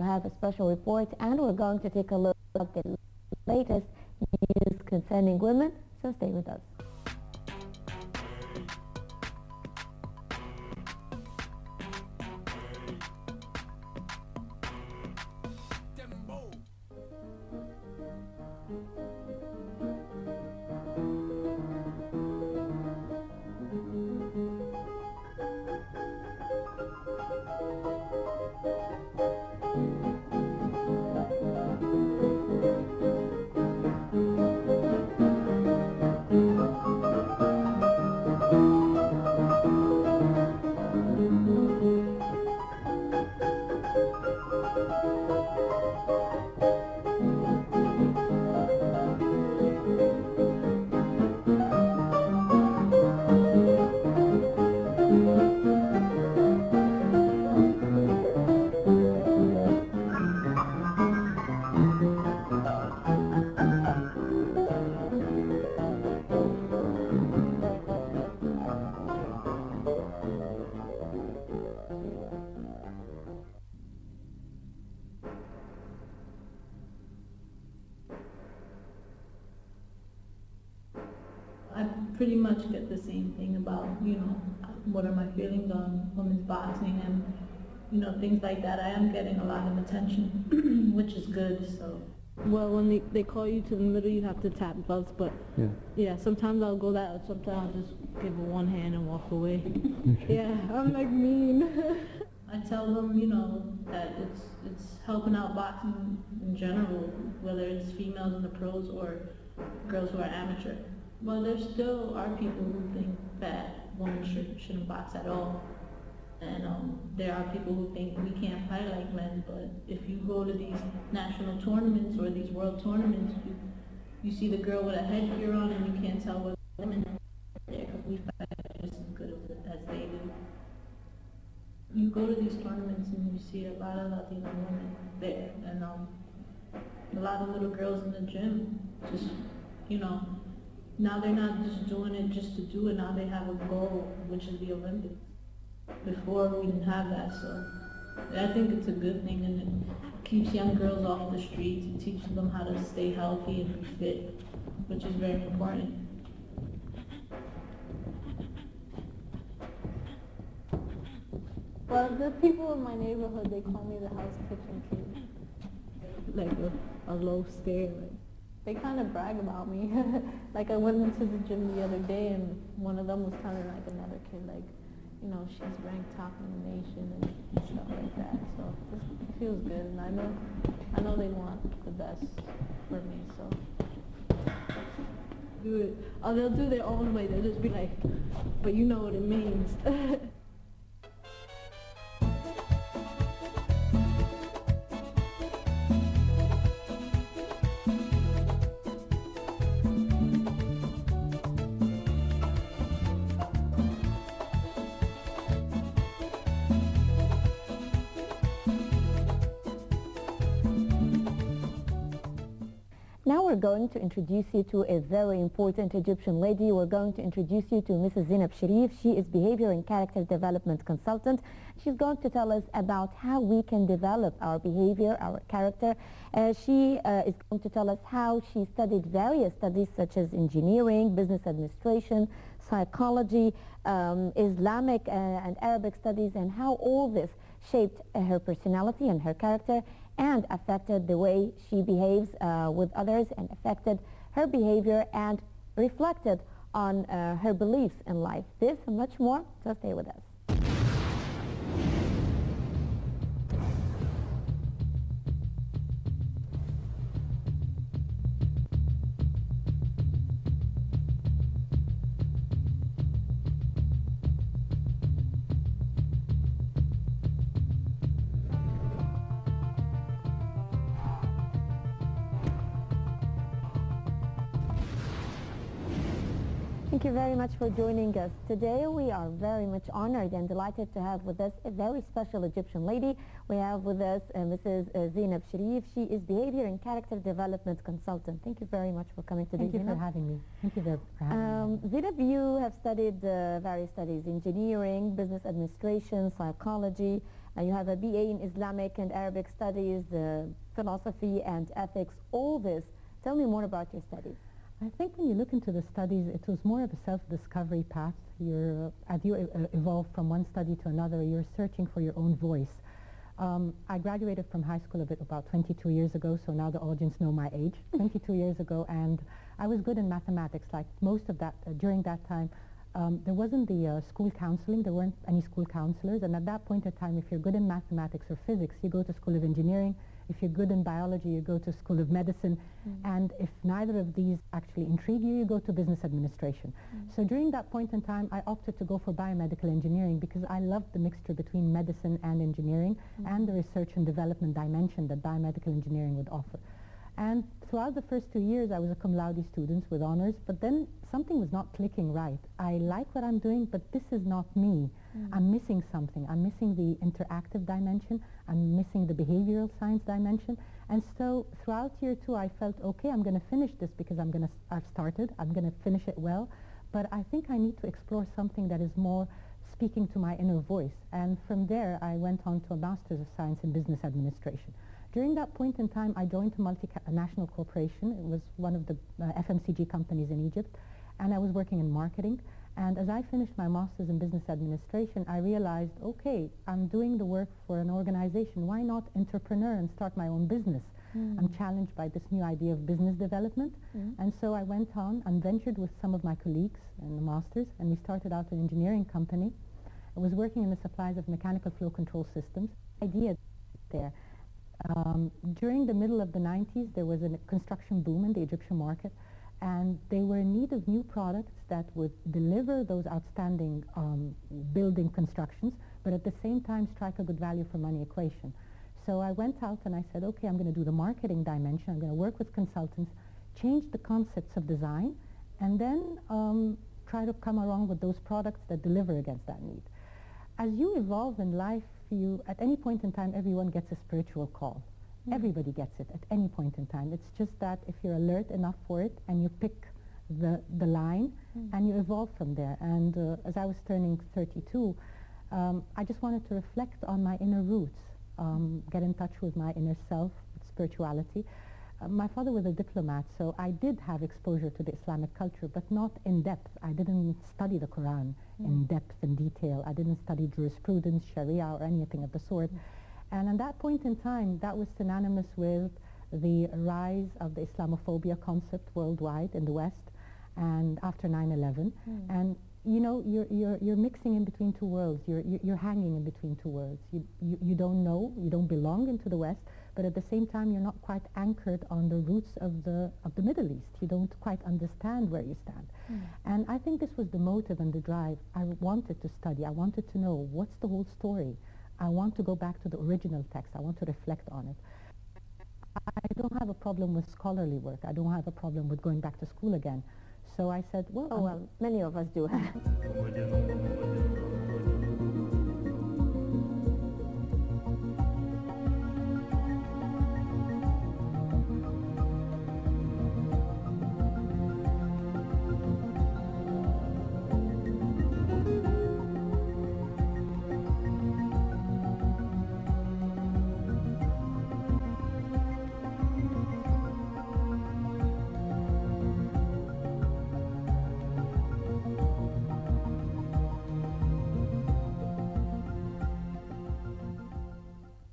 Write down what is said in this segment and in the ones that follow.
We have a special report, and we're going to take a look at the latest news concerning women, so stay with us. I pretty much get the same thing about, what are my feelings on women's boxing and, things like that. I am getting a lot of attention, which is good, so. Well, when they call you to the middle, you have to tap gloves, but yeah, sometimes I'll go that, sometimes I'll just give it one hand and walk away. Yeah, I'm like mean. I tell them, that it's helping out boxing in general, whether it's females in the pros or girls who are amateur. Well, there still are people who think that women shouldn't box at all. And there are people who think we can't fight like men, but if you go to these national tournaments or these world tournaments, you see the girl with a headgear on and you can't tell what women are there because we fight just as good as they do. You go to these tournaments and you see a lot of Latino women there, and a lot of little girls in the gym, just, now they're not just doing it just to do it, now they have a goal, which is the Olympics. Before we didn't have that, so I think it's a good thing, and it keeps young girls off the streets, it teaches them how to stay healthy and be fit, which is very important. Well, the people in my neighborhood, they call me the house kitchen kid. Like a low stare. They kind of brag about me. Like I went into the gym the other day and one of them was telling like another kid like, she's ranked top in the nation and stuff like that. So it feels good, and I know they want the best for me, so. Do it. Oh, they'll do their own way. They'll just be like, but you know what it means. Now we're going to introduce you to a very important Egyptian lady. We're going to introduce you to Mrs. Zainab Sherif. She is Behavior and Character Development Consultant. She's going to tell us about how we can develop our behavior, our character. She is going to tell us how she studied various studies such as engineering, business administration, psychology, Islamic and Arabic studies, and how all this shaped her personality and her character and affected the way she behaves with others, and affected her behavior and reflected on her beliefs in life. This and much more, so stay with us. Thank you very much for joining us. Today we are very much honored and delighted to have with us a very special Egyptian lady. We have with us Mrs. Zainab Sherif. She is Behavior and Character Development Consultant. Thank you very much for coming today. Thank you for having me. Thank you for having me. Zainab, you have studied various studies, engineering, business administration, psychology, You have a BA in Islamic and Arabic studies, philosophy and ethics, all this. Tell me more about your studies. I think when you look into the studies, it was more of a self-discovery path. As you evolve from one study to another, you're searching for your own voice. I graduated from high school about 22 years ago, so now the audience know my age, 22 years ago, and I was good in mathematics. Like most of that, during that time, there wasn't the school counseling, there weren't any school counselors, and at that point in time, if you're good in mathematics or physics, you go to School of Engineering. If you're good in biology, you go to School of Medicine, and if neither of these actually intrigue you, you go to Business Administration. So during that point in time, I opted to go for biomedical engineering because I loved the mixture between medicine and engineering and the research and development dimension that biomedical engineering would offer. And throughout the first 2 years, I was a cum laude student with honors, but then something was not clicking right. I like what I'm doing, but this is not me. I'm missing something. I'm missing the interactive dimension. I'm missing the behavioral science dimension. And so throughout year 2, I felt, okay, I'm going to finish this because I've started. I'm going to finish it well. But I think I need to explore something that is more speaking to my inner voice. And from there, I went on to a Master's of Science in Business Administration. During that point in time, I joined a multinational corporation. It was one of the FMCG companies in Egypt, and I was working in marketing. And as I finished my Master's in Business Administration, I realized, okay, I'm doing the work for an organization. Why not entrepreneur and start my own business? I'm challenged by this new idea of business development. And so I went on and ventured with some of my colleagues in the Masters, and we started out an engineering company. I was working in the supplies of mechanical flow control systems. Idea there. During the middle of the 90s, there was a construction boom in the Egyptian market, and they were in need of new products that would deliver those outstanding building constructions, but at the same time strike a good value for money equation. So I went out and I said, okay, I'm going to do the marketing dimension. I'm going to work with consultants, change the concepts of design, and then try to come along with those products that deliver against that need. As you evolve in life, at any point in time, everyone gets a spiritual call. Everybody gets it at any point in time. It's just that if you're alert enough for it and you pick the line and you evolve from there. And as I was turning 32, I just wanted to reflect on my inner roots, get in touch with my inner self, with spirituality. My father was a diplomat, so I did have exposure to the Islamic culture, but not in depth. I didn't study the Quran in depth and detail. I didn't study jurisprudence, Sharia, or anything of the sort. And at that point in time, that was synonymous with the rise of the Islamophobia concept worldwide in the West, and after 9/11. And you know, you're mixing in between two worlds. You're hanging in between two worlds. You don't know, you don't belong into the West, but at the same time, you're not quite anchored on the roots of the Middle East. You don't quite understand where you stand. And I think this was the motive and the drive. I wanted to study. I wanted to know what's the whole story. I want to go back to the original text. I want to reflect on it. I don't have a problem with scholarly work. I don't have a problem with going back to school again. So I said, well, well, many of us do have.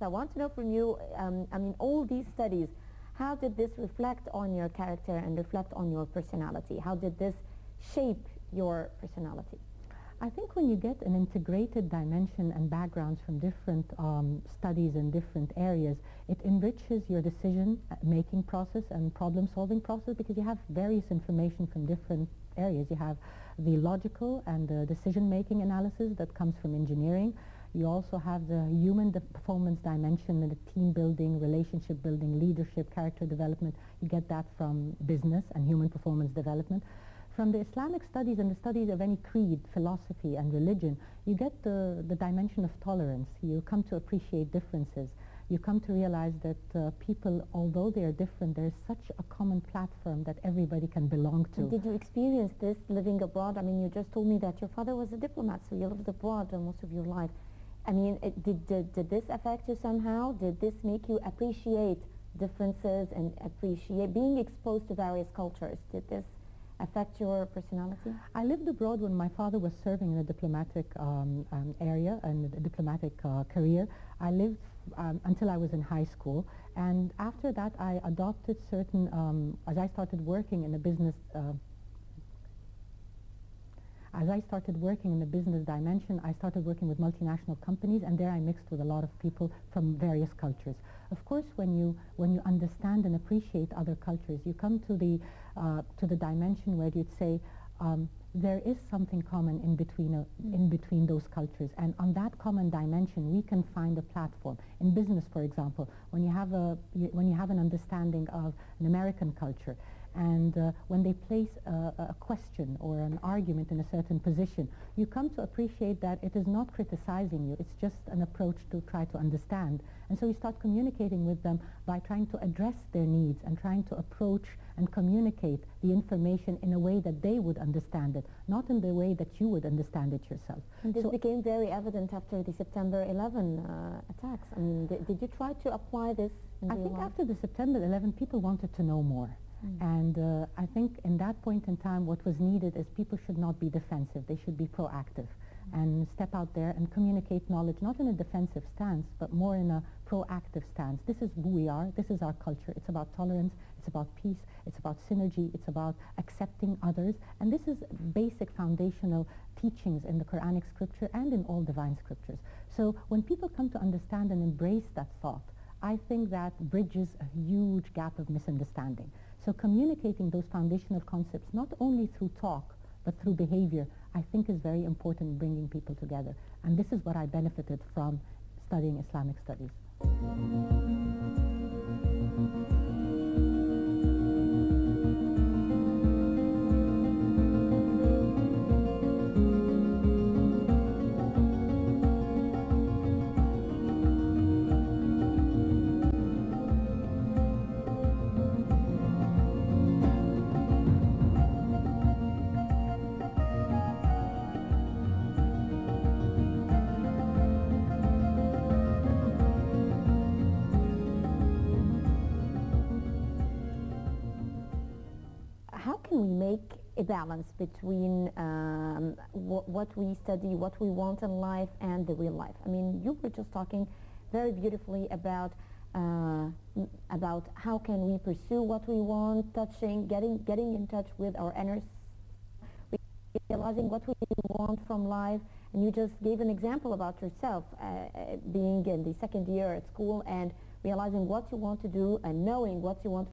I want to know from you, I mean, all these studies, how did this reflect on your character and reflect on your personality? How did this shape your personality? I think when you get an integrated dimension and backgrounds from different studies in different areas, it enriches your decision-making process and problem-solving process because you have various information from different areas. You have the logical and the decision-making analysis that comes from engineering. You also have the human performance dimension and the team building, relationship building, leadership, character development. You get that from business and human performance development. From the Islamic studies and the studies of any creed, philosophy, and religion, you get the dimension of tolerance. You come to appreciate differences. You come to realize that people, although they are different, there's such a common platform that everybody can belong to. And did you experience this living abroad? I mean, you just told me that your father was a diplomat, so you lived abroad most of your life. I mean, did this affect you somehow? Did this make you appreciate differences and appreciate being exposed to various cultures? Did this affect your personality? I lived abroad when my father was serving in a diplomatic area and a diplomatic career. I lived until I was in high school, and after that I adopted certain, as I started working in a business dimension, I started working with multinational companies, and there I mixed with a lot of people from various cultures. Of course, when you understand and appreciate other cultures, you come to the dimension where you'd say there is something common in between those cultures, and on that common dimension we can find a platform. In business, for example, when you have an understanding of an American culture, and when they place a question or an argument in a certain position, you come to appreciate that it is not criticizing you, it's just an approach to try to understand. And so you start communicating with them by trying to address their needs and trying to approach and communicate the information in a way that they would understand it, not in the way that you would understand it yourself. And this became very evident after the September 11 attacks. I mean, did you try to apply this in real life? I think after the September 11, people wanted to know more. And I think in that point in time what was needed is people should not be defensive, they should be proactive and step out there and communicate knowledge, not in a defensive stance, but more in a proactive stance. This is who we are, this is our culture, it's about tolerance, it's about peace, it's about synergy, it's about accepting others, and this is basic foundational teachings in the Quranic scripture and in all divine scriptures. So when people come to understand and embrace that thought, I think that bridges a huge gap of misunderstanding. So communicating those foundational concepts, not only through talk, but through behavior, I think is very important in bringing people together. And this is what I benefited from studying Islamic studies. How can we make a balance between what we study, what we want in life, and the real life? I mean, you were just talking very beautifully about how can we pursue what we want, getting in touch with our inner self, realizing what we want from life. And you just gave an example about yourself being in the second year at school and realizing what you want to do and knowing what you want